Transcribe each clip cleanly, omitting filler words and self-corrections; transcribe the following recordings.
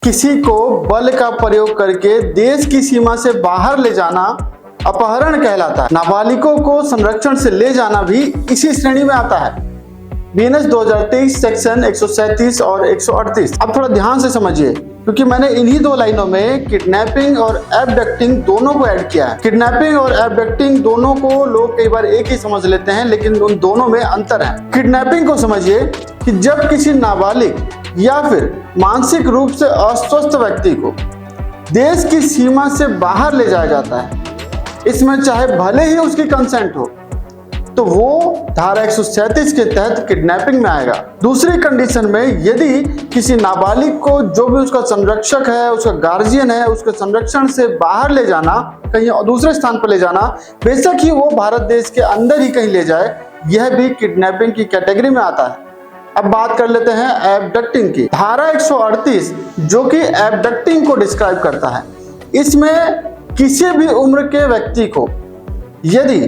किसी को बल का प्रयोग करके देश की सीमा से बाहर ले जाना अपहरण कहलाता है। नाबालिगों को संरक्षण से ले जाना भी इसी श्रेणी में आता है। बीएनएस 2023 सेक्शन 137 और 138। अब थोड़ा ध्यान से समझिए, क्योंकि मैंने इन्हीं दो लाइनों में किडनैपिंग और एबडक्टिंग दोनों को ऐड किया है। किडनैपिंग और एबडक्टिंग दोनों को लोग कई बार एक ही समझ लेते हैं, लेकिन उन दोनों में अंतर है। किडनैपिंग को समझिए कि जब किसी नाबालिग या फिर मानसिक रूप से अस्वस्थ व्यक्ति को देश की सीमा से बाहर ले जाया जाता है, इसमें चाहे भले ही उसकी कंसेंट हो, तो वो धारा 137 के तहत किडनैपिंग में आएगा। दूसरी कंडीशन में यदि किसी नाबालिग को जो भी उसका संरक्षक है, उसका गार्जियन है, उसके संरक्षण से बाहर ले जाना, कहीं दूसरे स्थान पर ले जाना, बेशक ही वो भारत देश के अंदर ही कहीं ले जाए, यह भी किडनैपिंग की कैटेगरी में आता है। अब बात कर लेते हैं एबडक्टिंग की। धारा 138 जो कि एबडक्टिंग को डिस्क्राइब करता है, इसमें किसी भी उम्र के व्यक्ति को यदि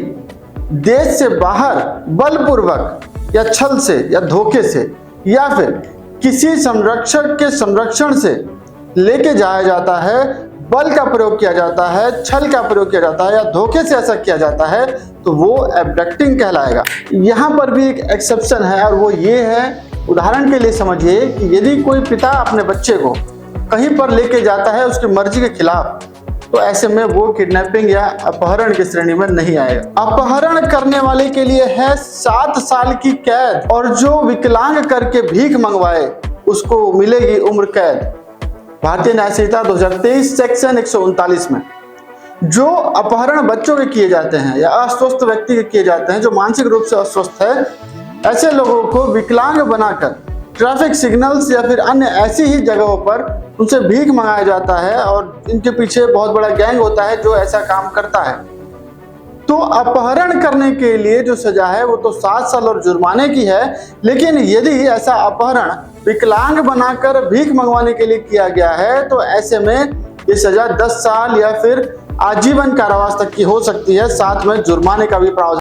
देश से बाहर बलपूर्वक या छल से या धोखे से या फिर किसी संरक्षक के संरक्षण से लेके जाया जाता है, बल का प्रयोग किया जाता है, छल का प्रयोग किया जाता है या धोखे से ऐसा किया जाता है, तो वो एबडक्टिंग कहलाएगा। यहाँ पर भी एक एक्सेप्शन है और वो ये है, उदाहरण के लिए समझिए कि यदि कोई पिता अपने बच्चे को कहीं पर लेके जाता है उसकी मर्जी के खिलाफ, तो ऐसे में वो किडनैपिंग या अपहरण की श्रेणी में नहीं आएगा। अपहरण करने वाले के लिए है 7 साल की कैद और जो विकलांग करके भीख मंगवाए उसको मिलेगी उम्र कैद। भारतीय न्याय संहिता 2023 सेक्शन 139 में जो अपहरण बच्चों के किए जाते हैं या अस्वस्थ व्यक्ति के किए जाते हैं, जो मानसिक रूप से अस्वस्थ है, ऐसे लोगों को विकलांग बनाकर ट्रैफिक सिग्नल्स या फिर अन्य ऐसी ही जगहों पर उनसे भीख मंगाया जाता है और इनके पीछे बहुत बड़ा गैंग होता है जो ऐसा काम करता है। तो अपहरण करने के लिए जो सजा है वो तो 7 साल और जुर्माने की है, लेकिन यदि ऐसा अपहरण विकलांग बनाकर भीख मंगवाने के लिए किया गया है तो ऐसे में ये सजा 10 साल या फिर आजीवन कारावास तक की हो सकती है, साथ में जुर्माने का भी प्रावधान